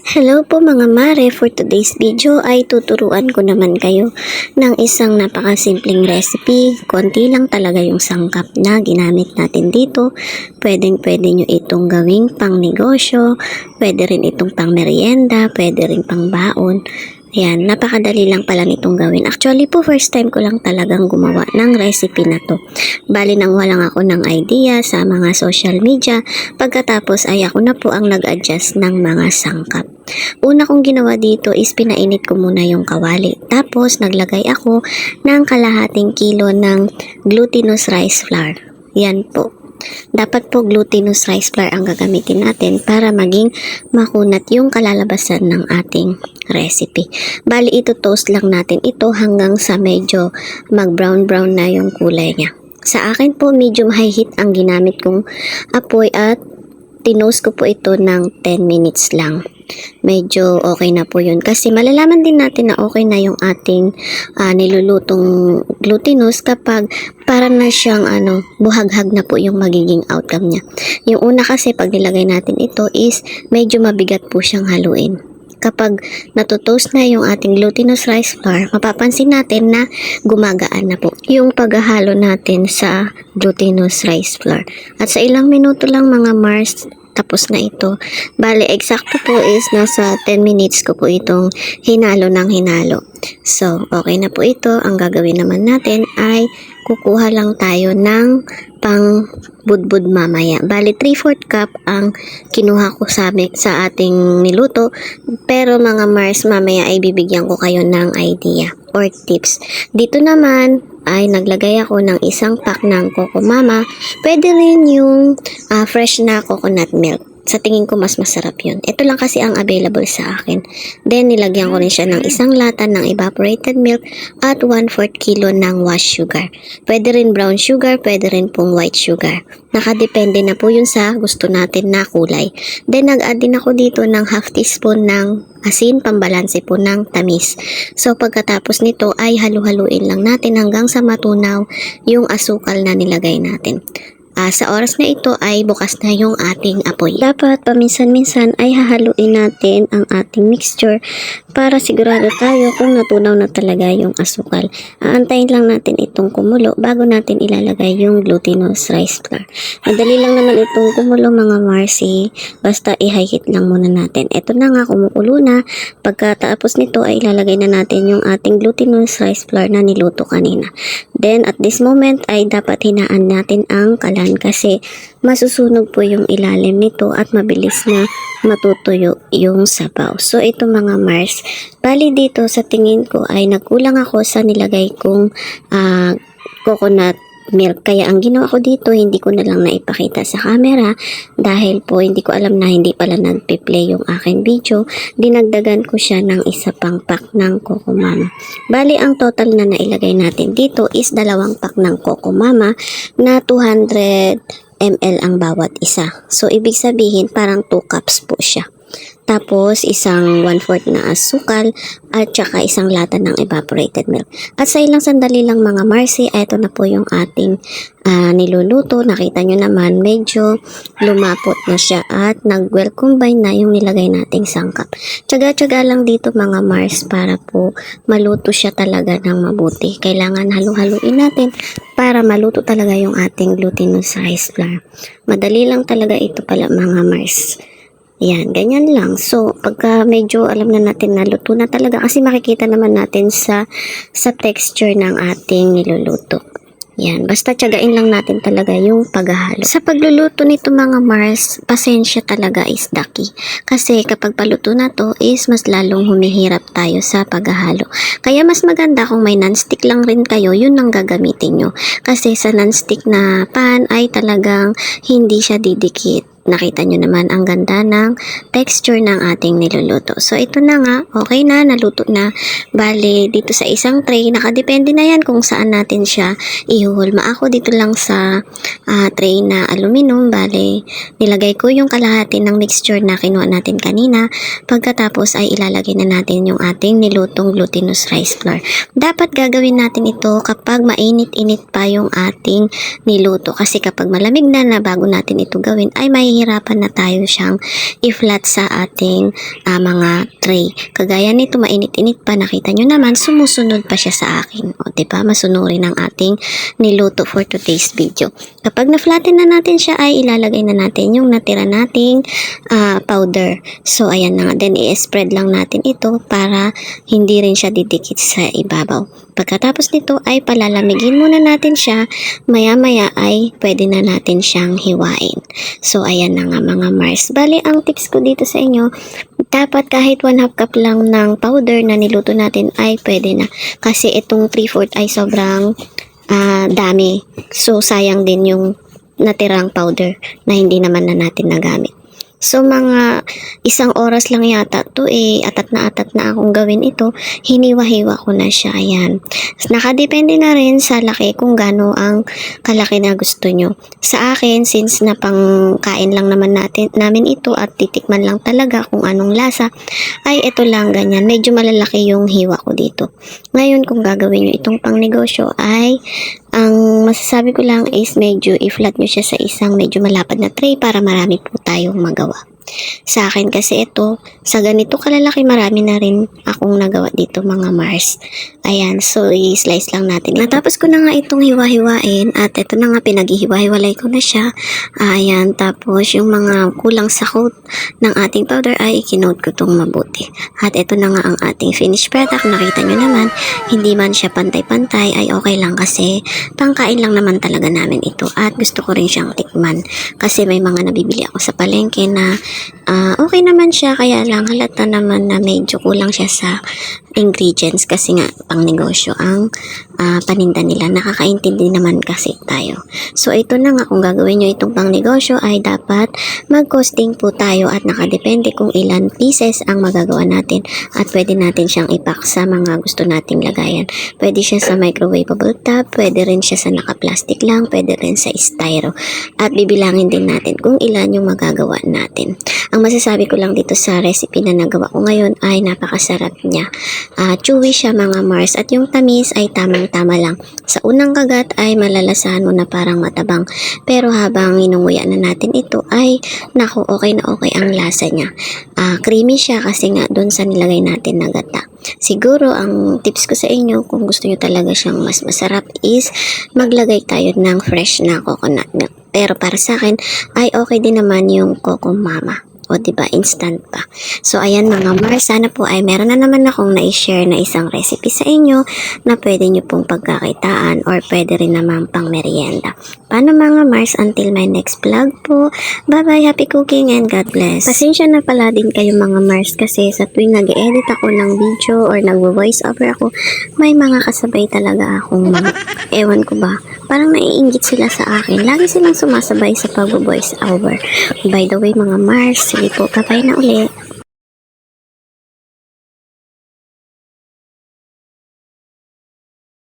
Hello po mga mare, for today's video ay tuturuan ko naman kayo ng isang napakasimpleng recipe. Konti lang talaga yung sangkap na ginamit natin dito. Pwede nyo itong gawing pang negosyo, pwede rin itong pang merienda, pwede rin pang baon. Ayan, napakadali lang pala nitong gawin. Actually po, first time ko lang talagang gumawa ng recipe na to. Bali nang walang ako ng idea sa mga social media, pagkatapos ay ako na po ang nag-adjust ng mga sangkap. Una kong ginawa dito is pinainit ko muna yung kawali. Tapos naglagay ako ng kalahating kilo ng glutinous rice flour. Yan po. Dapat po glutinous rice flour ang gagamitin natin para maging makunat yung kalalabasan ng ating recipe. Bali ito toast lang natin ito hanggang sa medyo mag brown na yung kulay niya. Sa akin po medium high heat ang ginamit kong apoy at tinost ko po ito ng 10 minutes lang. Medyo okay na po yun kasi malalaman din natin na okay na yung ating nilulutong glutinous kapag para na siyang buhaghag na po yung magiging outcome niya. Yung una kasi pag nilagay natin ito is medyo mabigat po siyang haluin. Kapag natutoast na yung ating glutinous rice flour, mapapansin natin na gumagaan na po yung paghahalo natin sa glutinous rice flour. At sa ilang minuto lang mga Mars, tapos na ito. Bale, eksakto po is nasa 10 minutes ko po itong hinalo ng hinalo. So, okay na po ito. Ang gagawin naman natin ay kukuha lang tayo ng pang budbud mamaya. Bali, 3/4 cup ang kinuha ko sa ating niluto. Pero mga Mars, mamaya ay bibigyan ko kayo ng idea or tips. Dito naman ay naglagay ako ng isang pack ng Coco Mama. Pwede rin yung fresh na coconut milk. Sa tingin ko mas masarap yun. Ito lang kasi ang available sa akin. Then nilagyan ko rin siya ng isang lata ng evaporated milk at 1/4 kilo ng washed sugar. Pwede rin brown sugar, pwede rin pong white sugar. Nakadepende na po yun sa gusto natin na kulay. Then nag-add din ako dito ng half teaspoon ng asin, pambalanse po ng tamis. So pagkatapos nito ay halu-haluin lang natin hanggang sa matunaw yung asukal na nilagay natin. Sa oras na ito ay bukas na yung ating apoy. Dapat paminsan-minsan ay hahaluin natin ang ating mixture para sigurado tayo kung natunaw na talaga yung asukal. Aantayin lang natin itong kumulo bago natin ilalagay yung glutinous rice flour. Madali lang naman itong kumulo mga Marcy. Basta i-high heat lang muna natin. Ito na nga, kumukulo na. Pagkatapos nito ay ilalagay na natin yung ating glutinous rice flour na niluto kanina. Then at this moment ay dapat hinaan natin ang kalan kasi masusunog po yung ilalim nito at mabilis na matutuyo yung sabaw. So ito mga Mars, bali dito sa tingin ko ay nagkulang ako sa nilagay kong coconut milk. Kaya ang ginawa ko dito, hindi ko na lang naipakita sa camera dahil po hindi ko alam na hindi pala nagpe-play yung aking video. Dinagdagan ko siya ng isa pang pack ng Coco Mama. Bali, ang total na nailagay natin dito is 2 pack ng Coco Mama na 200 ml ang bawat isa. So, ibig sabihin parang 2 cups po siya. Tapos, isang 1/4 na asukal at saka isang lata ng evaporated milk. At sa ilang sandali lang mga Marcy, ito na po yung ating niluluto. Nakita nyo naman, medyo lumapot na siya at nag-well combine na yung nilagay nating sangkap. Tsaga-tsaga lang dito mga Mars para po maluto siya talaga ng mabuti. Kailangan halu-haluin natin para maluto talaga yung ating glutinous rice flour. Madali lang talaga ito pala mga Mars. Yan, ganyan lang. So, pagka medyo alam na natin na luto na talaga, kasi makikita naman natin sa texture ng ating niluluto. Yan, basta tiyagain lang natin talaga yung paghahalo. Sa pagluluto nito mga Mars, pasensya talaga is the key. Kasi kapag paluto na to is mas lalong humihirap tayo sa paghahalo. Kaya mas maganda kung may non-stick lang rin kayo, yun ang gagamitin nyo. Kasi sa non-stick na pan ay talagang hindi siya didikit. Nakita nyo naman ang ganda ng texture ng ating niluluto. So, ito na nga. Okay na. Naluto na. Bale, dito sa isang tray, nakadepende na yan kung saan natin siya ihuhulma. Ako dito lang sa tray na aluminum. Bale, nilagay ko yung kalahati ng mixture na kinuha natin kanina. Pagkatapos ay ilalagay na natin yung ating nilutong glutinous rice flour. Dapat gagawin natin ito kapag mainit-init pa yung ating niluto. Kasi kapag malamig na bago natin ito gawin, ay may nahihirapan na tayo siyang i-flat sa ating mga tray. Kagaya nito, mainit-init pa, nakita nyo naman, sumusunod pa siya sa akin. O, diba? Masunurin ang ating niluto for today's video. Kapag na-flatten na natin siya, ay ilalagay na natin yung natira nating powder. So, ayan na nga. Then, i-spread lang natin ito para hindi rin siya didikit sa ibabaw. Pagkatapos nito ay palalamigin muna natin siya. Maya-maya ay pwede na natin siyang hiwain. So, ayan na nga mga Mars. Bali, ang tips ko dito sa inyo, dapat kahit 1/2 cup lang ng powder na niluto natin ay pwede na. Kasi itong 3/4 ay sobrang dami. So, sayang din yung natirang powder na hindi naman na natin nagamit. So, mga 1 oras lang yata to atat na akong gawin ito. Hiniwa-hiwa ko na siya. Ayan. Nakadepende na rin sa laki kung gaano ang kalaki na gusto nyo. Sa akin, since napangkain lang naman namin ito at titikman lang talaga kung anong lasa, ay ito lang ganyan. Medyo malalaki yung hiwa ko dito. Ngayon, kung gagawin nyo itong pang negosyo ay ang masasabi ko lang is medyo i-flat nyo siya sa isang medyo malapad na tray para marami po tayong magawa. Sa akin kasi ito, sa ganito kalalaki marami na rin akong nagawa dito mga Mars. Ayan, so i-slice lang natin. Natapos ko na nga itong hiwa-hiwain at ito na nga pinaghihiwa-hiwalay ko na siya. Ayan, tapos yung mga kulang sa coat ng ating powder ay ikinote ko itong mabuti. At ito na nga ang ating finished product. Nakita nyo naman, hindi man siya pantay-pantay ay okay lang kasi pangkain lang naman talaga namin ito. At gusto ko rin siyang tikman kasi may mga nabibili ako sa palengke na okay naman siya, kaya lang halata naman na medyo kulang siya sa ingredients kasi nga pang negosyo ang paninda nila. Nakakaintindi naman kasi tayo. So ito na nga, kung gagawin nyo itong pang negosyo ay dapat mag-costing po tayo at nakadepende kung ilan pieces ang magagawa natin at pwede natin siyang ipack sa mga gusto nating lagayan. Pwede siya sa microwavable tub, pwede rin siya sa naka-plastic lang, pwede rin sa styro at bibilangin din natin kung ilan yung magagawa natin. Ang masasabi ko lang dito sa recipe na nagawa ko ngayon ay napakasarap niya. Chewy siya mga Mars at yung tamis ay tamang-tama lang. Sa unang kagat ay malalasahan mo na parang matabang. Pero habang inunguya na natin ito ay naku, okay na okay ang lasa niya. Creamy siya kasi nga doon sa nilagay natin na gata. Siguro ang tips ko sa inyo kung gusto nyo talaga siyang mas masarap is maglagay tayo ng fresh na coconut milk. Pero para sa akin ay okay din naman yung Coco Mama. O diba, instant pa. So ayan mga Mars, sana po ay meron na naman akong na-share na isang recipe sa inyo na pwede nyo pong pagkakitaan or pwede rin naman pang merienda. Paano mga Mars, until my next vlog po. Bye bye, happy cooking and God bless. Pasensya na pala din kayo mga Mars kasi sa tuwing nag-edit ako ng video or nag-voice over ako, may mga kasabay talaga akong ewan ko ba, parang naiinggit sila sa akin. Lagi silang sumasabay sa pag-voice over. By the way mga Mars, sige po, bye-bye na ulit.